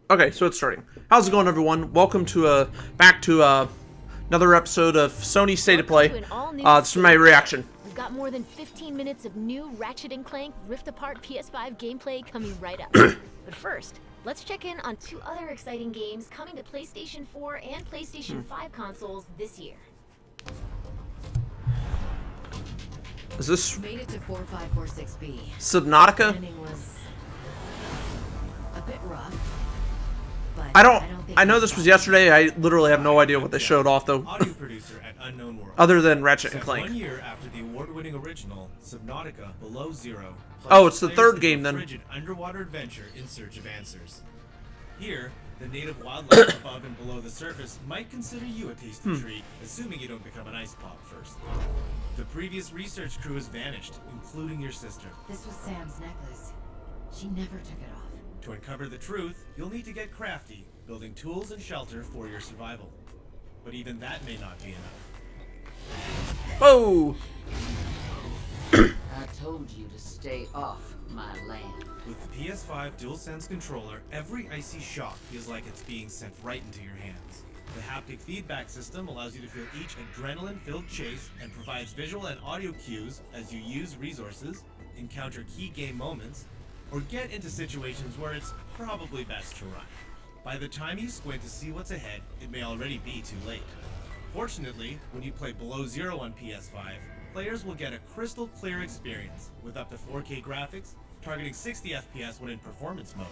Okay, so it's starting. How's it going, everyone? Welcome to back to another episode of Sony State of Play. This is my reaction. We've got more than 15 minutes of new Ratchet Clank Rift Apart PS5 gameplay coming right up. But first, let's check in on two other exciting games coming to PlayStation 4 and PlayStation 5 consoles this year. Is this Made it to 4546B. Subnautica? Ending was a bit rough. But I know this was yesterday. I literally have no idea what they showed off though. Audio producer at Unknown World. Other than Ratchet Set and Clank. 1 year after the award-winning original Subnautica Below Zero. Oh, it's the plunged third players game into a then. frigid underwater adventure in search of answers. Here, the native wildlife above and below the surface might consider you a tasty treat, assuming you don't become an ice pop first. The previous research crew has vanished, including your sister. this was Sam's necklace. She never took it off. To uncover the truth, you'll need to get crafty, building tools and shelter for your survival. But even that may not be enough. Whoa! I told you to stay off my land. With the PS5 DualSense controller, every icy shock feels like it's being sent right into your hands. The haptic feedback system allows you to feel each adrenaline-filled chase and provides visual and audio cues as you use resources, encounter key game moments, or get into situations where it's probably best to run. By the time you squint to see what's ahead, it may already be too late. Fortunately, when you play Below Zero on PS5, players will get a crystal clear experience with up to 4K graphics, targeting 60 FPS when in performance mode.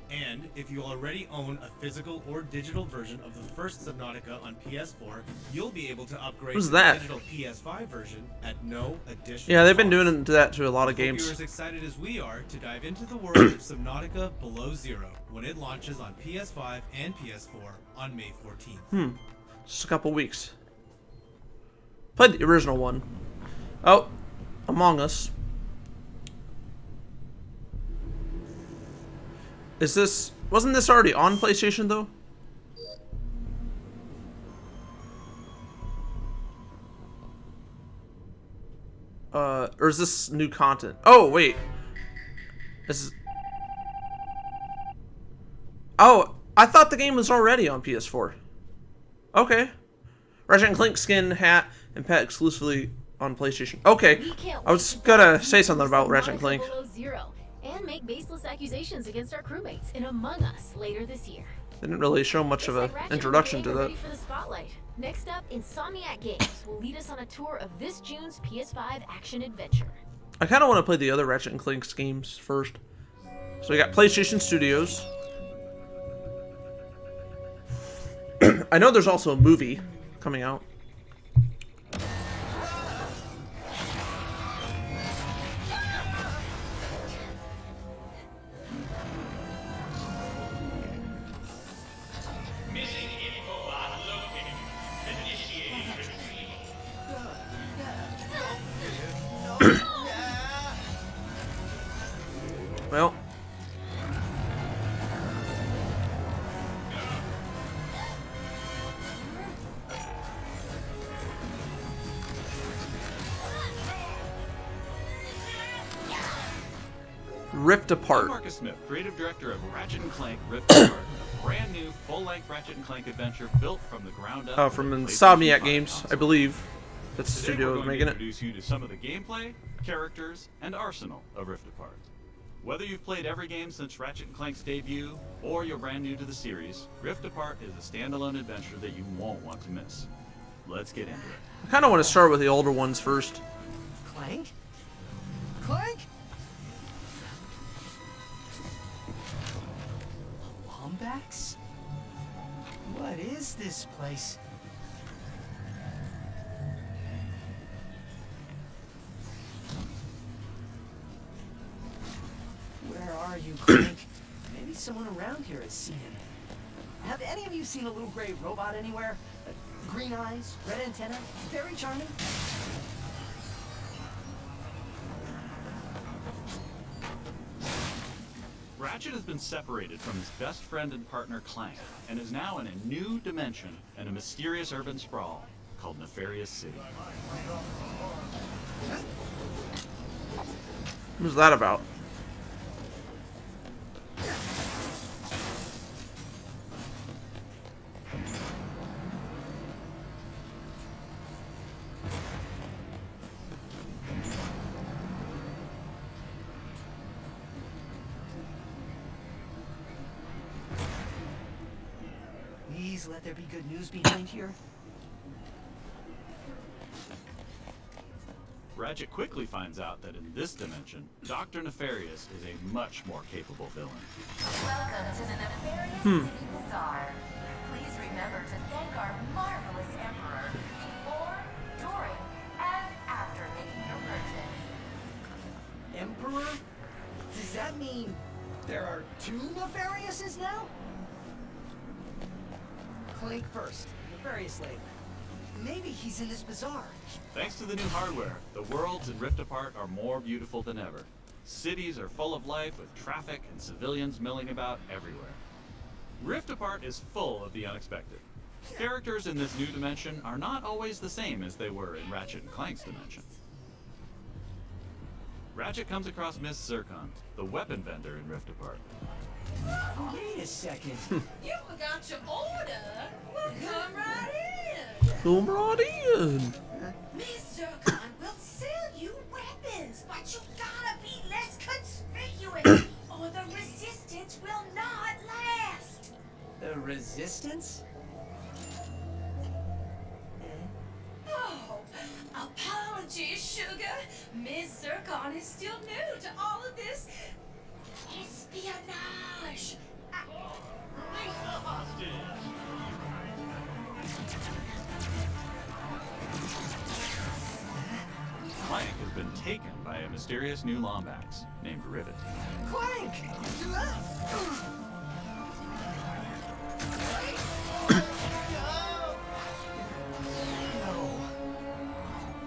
And if you already own a physical or digital version of the first Subnautica on PS4, you'll be able to upgrade Who's to that? the digital PS5 version at no additional Yeah, they've been cost. doing that to a lot of Hope you're games. as excited as we are to dive into the world of Subnautica Below Zero when it launches on PS5 and PS4 on May 14th. Just a couple weeks. Played the original one. Oh, Among Us. Wasn't this already on PlayStation though? Or is this new content? Oh, wait. This is... Oh, I thought the game was already on PS4. Okay. Ratchet and Clank skin, hat, and pet exclusively on PlayStation. Okay. I was gonna say something about Ratchet and Clank. Below Zero and make baseless accusations against our crewmates in Among Us later this year. They didn't really show much of Looks an like Ratchet introduction and to Clank are that. ready for the spotlight. Next up, Insomniac Games will lead us on a tour of this June's PS5 action adventure. I kind of want to play the other Ratchet and Clank games first. So we got PlayStation Studios. I know there's also a movie coming out. Missing info unlocated. Initiating retrieve. Well, Rift I'm Apart. Marcus Smith, creative director of Ratchet & Clank Rift Apart, a brand new full-length Ratchet & Clank adventure built from the ground up. Oh, for from the Insomniac PlayStation 5 Games, I console. believe. That's the Today studio we're going making to it. introduce you to some of the gameplay, characters, and arsenal of Rift Apart. Whether you've played every game since Ratchet & Clank's debut, or you're brand new to the series, Rift Apart is a standalone adventure that you won't want to miss. Let's get into it. I kind of want to start with the older ones first. Clank? Clank? Wombats? What is this place? Where are you, Clank? Maybe someone around here has seen him. Have any of you seen a little gray robot anywhere? Green eyes, red antenna, very charming. Ratchet has been separated from his best friend and partner Clank, and is now in a new dimension in a mysterious urban sprawl called Nefarious City. What's that about? to let there be good news behind here? Ratchet quickly finds out that in this dimension, Dr. Nefarious is a much more capable villain. Welcome to the Nefarious City Bazaar. Please remember to thank our marvelous Emperor before, during, and after making your purchase. Emperor? Does that mean there are 2 Nefariouses now? Clank first, Nefarious later. Maybe he's in this bazaar. Thanks to the new hardware, the worlds in Rift Apart are more beautiful than ever. Cities are full of life with traffic and civilians milling about everywhere. Rift Apart is full of the unexpected. Characters in this new dimension are not always the same as they were in Ratchet and Clank's dimension. Ratchet comes across Miss Zircon, the weapon vendor in Rift Apart. Wait a second. You forgot your order. Well, come right in. Come right in. Miss Zircon will sell you weapons, but you gotta be less conspicuous, or the resistance will not last. The resistance? Oh, apologies, sugar. Miss Zircon is still new to all of this espionage. Clank has been taken by a mysterious new Lombax named Rivet. Clank! No.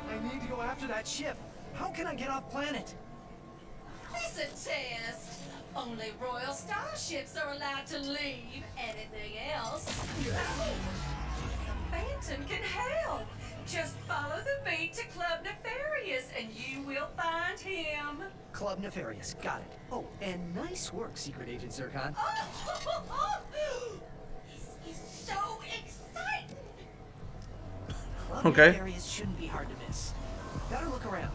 I need to go after that ship. How can I get off planet? Listen, Test. Only royal starships are allowed to leave. Anything else? Phantom can help. Just follow the beat to Club Nefarious and you will find him. Club Nefarious, got it. Oh, and nice work, Secret Agent Zircon. This is so exciting. Club Okay. Nefarious shouldn't be hard to miss. Better look around.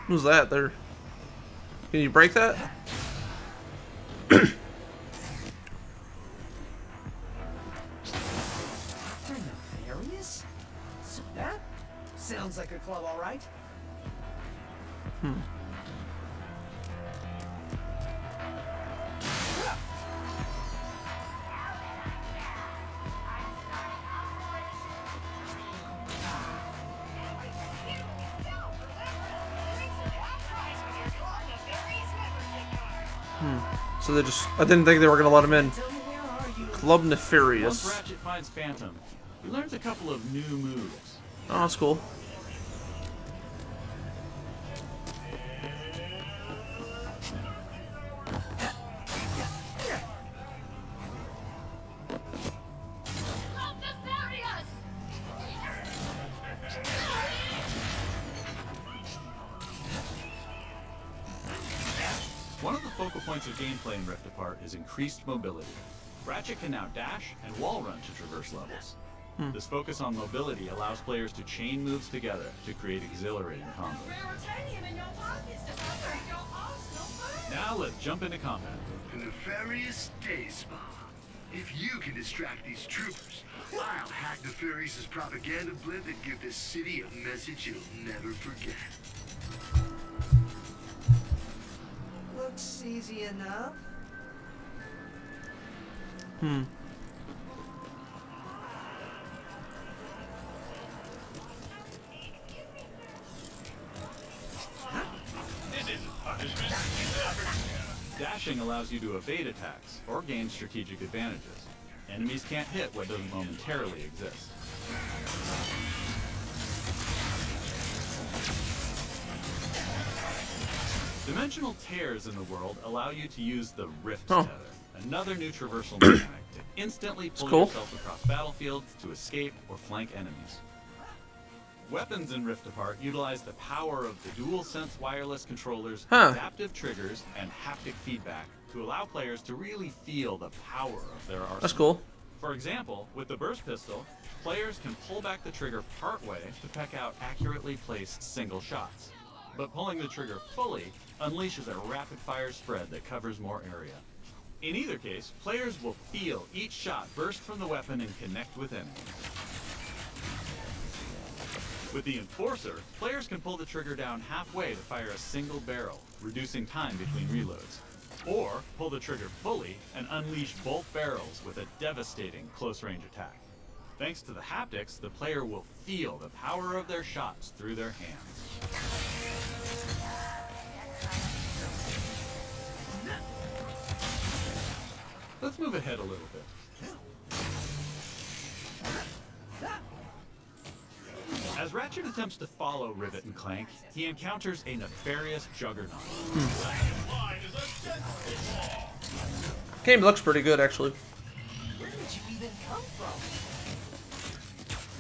Who's that there? Can you break that? Dr. Nefarious? So that sounds like a club, all right. So they just... I didn't think they were going to let him in. Tell me, where are you? Club Once Nefarious. Ratchet finds Phantom, he learns a couple of new moves. Oh, that's cool. One of the focal points of gameplay in Rift Apart is increased mobility. Ratchet can now dash and wall run to traverse levels. This focus on mobility allows players to chain moves together to create exhilarating combos. Raritanium in your pockets to upgrade your arsenal further. Now let's jump into combat. The Nefarious Day Spa. If you can distract these troopers, I'll hack Nefarious's propaganda blimp and give this city a message it'll never forget. Looks easy enough. Dashing allows you to evade attacks or gain strategic advantages. Enemies can't hit what doesn't momentarily exist. Dimensional tears in the world allow you to use the Rift Tether, another new traversal mechanic to instantly pull cool. yourself across battlefields to escape or flank enemies. Weapons in Rift Apart utilize the power of the DualSense wireless controllers, Huh. adaptive triggers, and haptic feedback to allow players to really feel the power of their arsenal. That's cool. For example, with the burst pistol, players can pull back the trigger partway to peck out accurately placed single shots. But pulling the trigger fully unleashes a rapid-fire spread that covers more area. In either case, players will feel each shot burst from the weapon and connect with enemies. With the Enforcer, players can pull the trigger down halfway to fire a single barrel, reducing time between reloads. Or pull the trigger fully and unleash both barrels with a devastating close-range attack. Thanks to the haptics, the player will feel the power of their shots through their hands. Let's move ahead a little bit. As Ratchet attempts to follow Rivet and Clank, he encounters a nefarious juggernaut. Game looks pretty good, actually. Where did you even come from?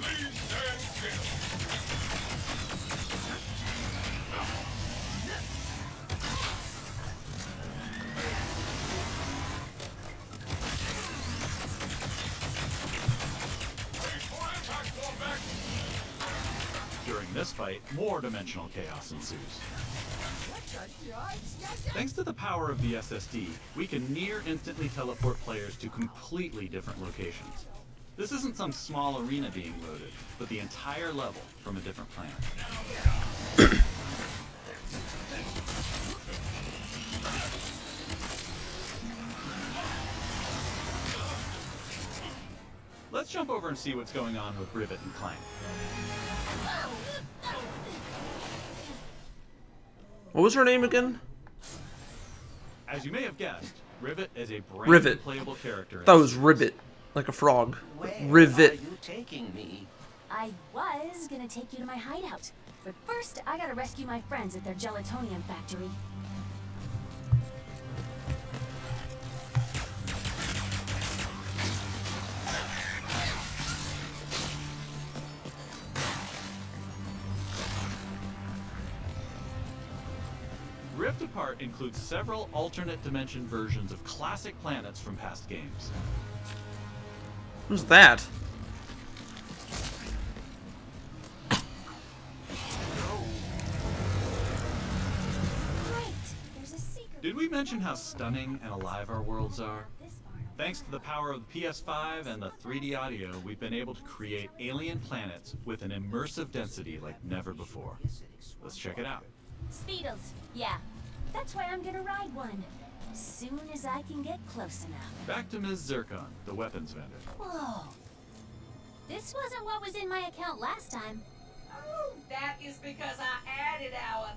Please stand still. During this fight, more dimensional chaos ensues. Thanks to the power of the SSD, we can near instantly teleport players to completely different locations. This isn't some small arena being loaded, but the entire level from a different planet. Let's jump over and see what's going on with Rivet and Clank. What was her name again? As you may have guessed, Rivet is a brand new Rivet. playable character. That was Ribbit, like a frog. Where Rivet. are you taking me? I was gonna take you to my hideout, but first I gotta rescue my friends at their gelatonium factory. Rift Apart includes several alternate dimension versions of classic planets from past games. Who's that? Great! There's a secret. Did we mention how stunning and alive our worlds are? Thanks to the power of the PS5 and the 3D audio, we've been able to create alien planets with an immersive density like never before. Let's check it out. Speedles, yeah. That's why I'm gonna ride one. As soon as I can get close enough. Back to Ms. Zircon, the weapons vendor. Whoa. This wasn't what was in my account last time. Oh, that is because I added our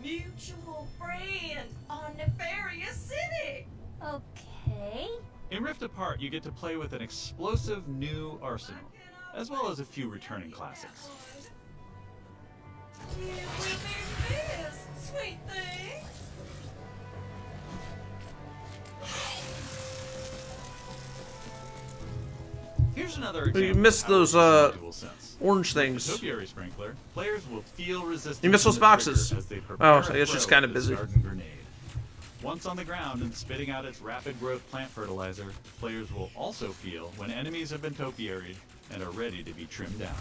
mutual friend on Nefarious City. Okay. In Rift Apart, you get to play with an explosive new arsenal, as well as a few returning classics. You will be missed, sweet thing. Here's another You example. missed of how those, it's DualSense. orange With things. the topiary sprinkler, players will feel resistance. You missed from those the boxes. trigger as they Oh, prepare I a guess she's throw kinda with its busy. garden grenade. Once on the ground and spitting out its rapid growth plant fertilizer, players will also feel when enemies have been topiaried and are ready to be trimmed down.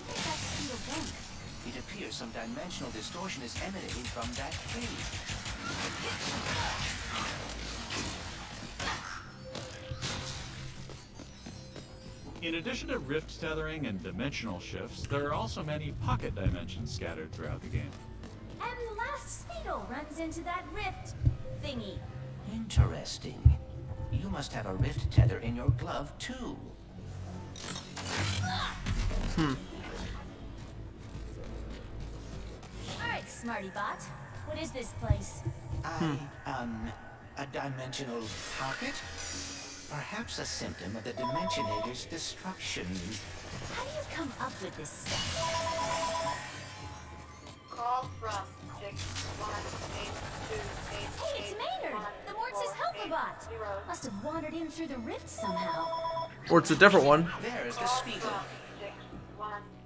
That's Speedle Bank. It appears some dimensional distortion is emanating from that cave. In addition to rift tethering and dimensional shifts, there are also many pocket dimensions scattered throughout the game. And the last Speedle runs into that rift thingy. Interesting. You must have a rift tether in your glove, too. Alright, Smarty Bot. What is this place? A dimensional pocket? Perhaps a symptom of the Dimensionator's destruction. How do you come up with this stuff? Call from 61828. Hey, it's Maynard, the Mortis helper bot. Must have wandered in through the rift somehow. Or it's a different one. There is the speaker.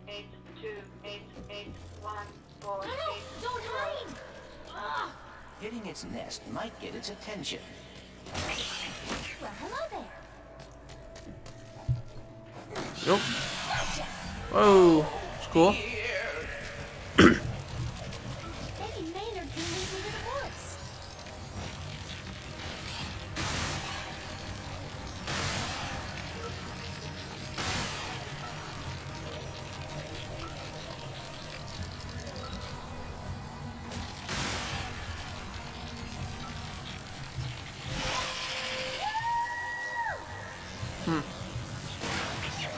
618288148. Don't hide! Ah, Hitting its nest might get its attention. well, hello there. Nope. Whoa. It's cool. Maybe Maynard can lead me to the woods.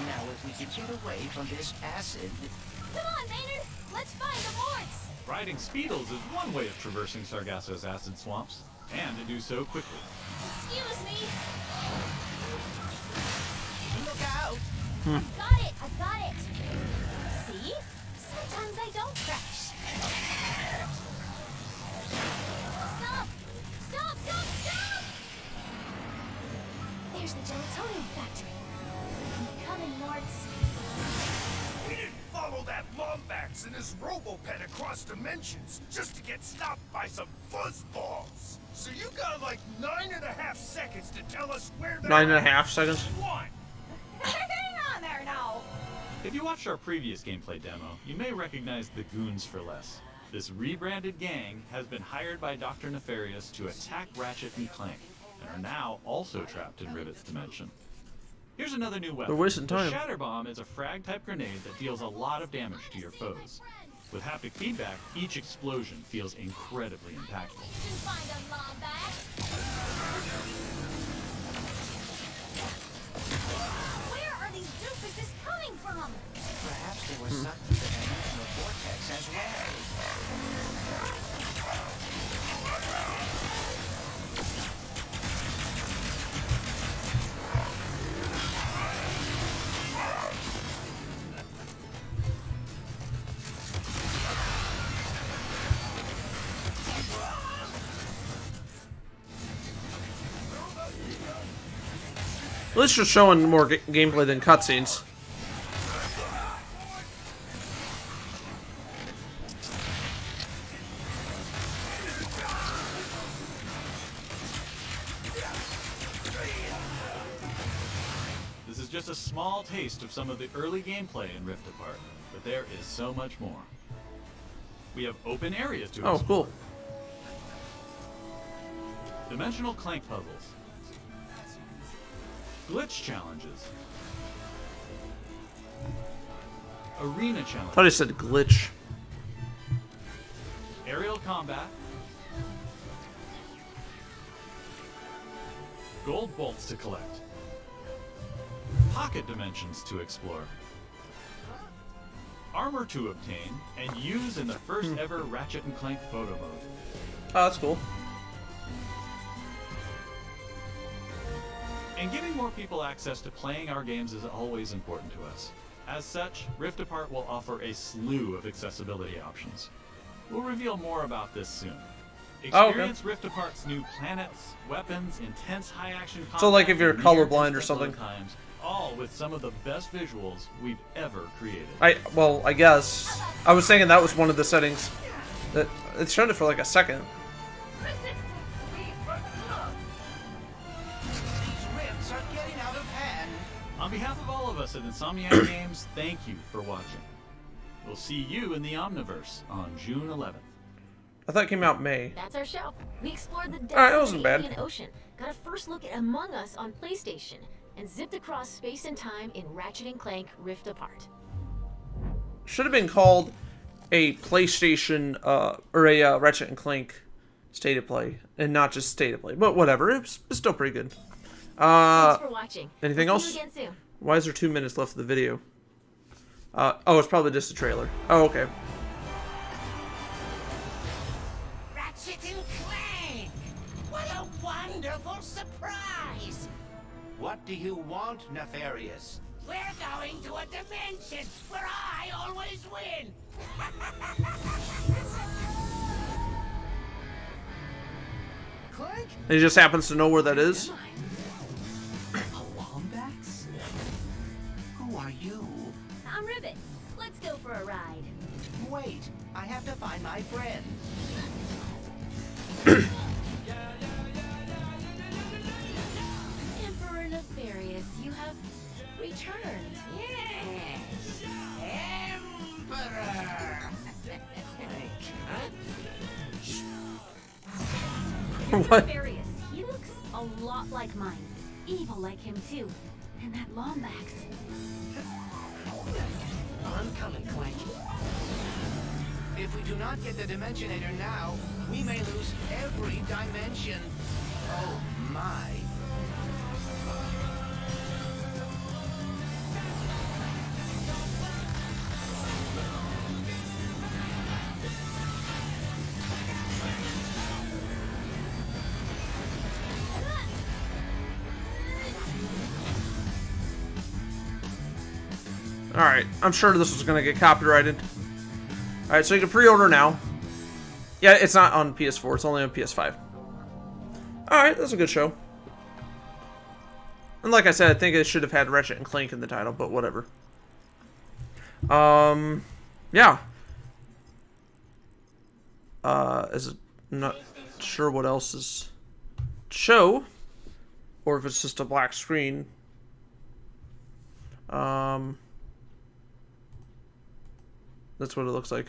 Now, if we could get away from this acid. Come on, Maynard, let's find the warts. Riding Speedles is one way of traversing Sargasso's acid swamps, and to do so quickly. Excuse me. Look out! I got it. See? Sometimes I don't crash. Stop! Stop! Stop! Stop! There's the gelatonium factory. I'm coming, Morts. We didn't follow that Lombax and his Robopet across dimensions just to get stopped by some fuzzballs. So you got like 9.5 seconds to tell us where they're 9.5 seconds. One. Hang on there now. If you watched our previous gameplay demo, you may recognize the Goons for Less. This rebranded gang has been hired by Dr. Nefarious to attack Ratchet and Clank, and are now also trapped in Rivet's dimension. Here's another new weapon. They're wasting time. The Shatter Bomb is a frag-type grenade that deals a lot of damage to your foes. With haptic feedback, each explosion feels incredibly impactful. You can find a Lombax. Where are these doofuses coming from? Perhaps they were sucked into the dimensional vortex as well. At least you're showing more gameplay than cutscenes. This is just a small taste of some of the early gameplay in Rift Apart, but there is so much more. We have open areas to Oh, explore. cool. Dimensional Clank puzzles. Glitch challenges. Arena I challenges. thought he said glitch. Aerial combat. Gold bolts to collect. Pocket dimensions to explore. Armor to obtain and use in the first ever Ratchet and Clank photo mode. Oh, that's cool. And giving more people access to playing our games is always important to us. As such, Rift Apart will offer a slew of accessibility options. We'll reveal more about this soon. Experience Rift Apart's new planets, weapons, intense high-action combat, So, like, if you're and colorblind or near-instant something. load times, all with some of the best visuals we've ever created. Well, I guess. I was thinking that was one of the settings. That it showed it for like a second. These rifts are getting out of hand. On behalf of all of us at Insomniac Games, thank you for watching. We'll see you in the Omniverse on June 11th. I thought it came out May. That's our show. We explored the depths Alright, that of wasn't the bad. Indian Ocean, got a first look at Among Us on PlayStation, and zipped across space and time in Ratchet & Clank Rift Apart. Should have been called a PlayStation or a Ratchet and Clank State of Play, and not just State of Play. But whatever, it's still pretty good. Thanks for watching. Anything We'll else? see you again soon. Why is there 2 minutes left of the video? Oh, it's probably just a trailer. Oh, okay. Ratchet and Clank! What a wonderful surprise! What do you want, Nefarious? We're going to a dimension where I always win. Clank? And he just happens to know where that is. A Lombax? Who are you? I'm Ribbit. Let's go for a ride. Wait, I have to find my friend. Emperor Nefarious, you have returned. Yes, Emperor. What? Nefarious. He looks a lot like mine. Evil like him too. And that Lombax. I'm coming, Clank. If we do not get the Dimensionator now, we may lose every dimension. Oh my. Alright, I'm sure this was going to get copyrighted. Alright, so you can pre-order now. Yeah, it's not on PS4, it's only on PS5. Alright, that's a good show. And like I said, I think it should have had Ratchet and Clank in the title, but whatever. Yeah. I'm not sure what else is show, or if it's just a black screen. That's what it looks like.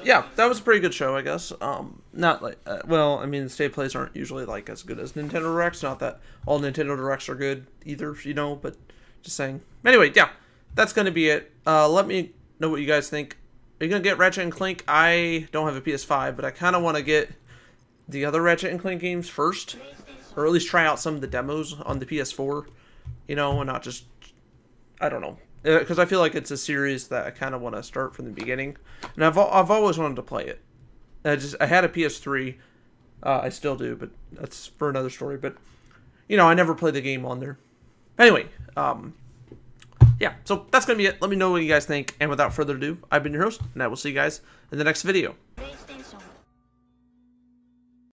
Yeah, that was a pretty good show, I guess. Not like, well, I mean, state plays aren't usually like as good as Nintendo Directs. Not that all Nintendo Directs are good either, you know, but just saying. Anyway, yeah, that's gonna be it. Let me know what you guys think. Are you gonna get Ratchet and Clank? I don't have a PS5, but I kind of want to get the other Ratchet and Clank games first, or at least try out some of the demos on the PS4, you know, and not just, I don't know. Because I feel like it's a series that I kind of want to start from the beginning, and I've always wanted to play it. I had a PS3, I still do, but that's for another story. But you know, I never played the game on there. Anyway, yeah, so that's gonna be it. Let me know what you guys think, and without further ado, I've been your host, and I will see you guys in the next video.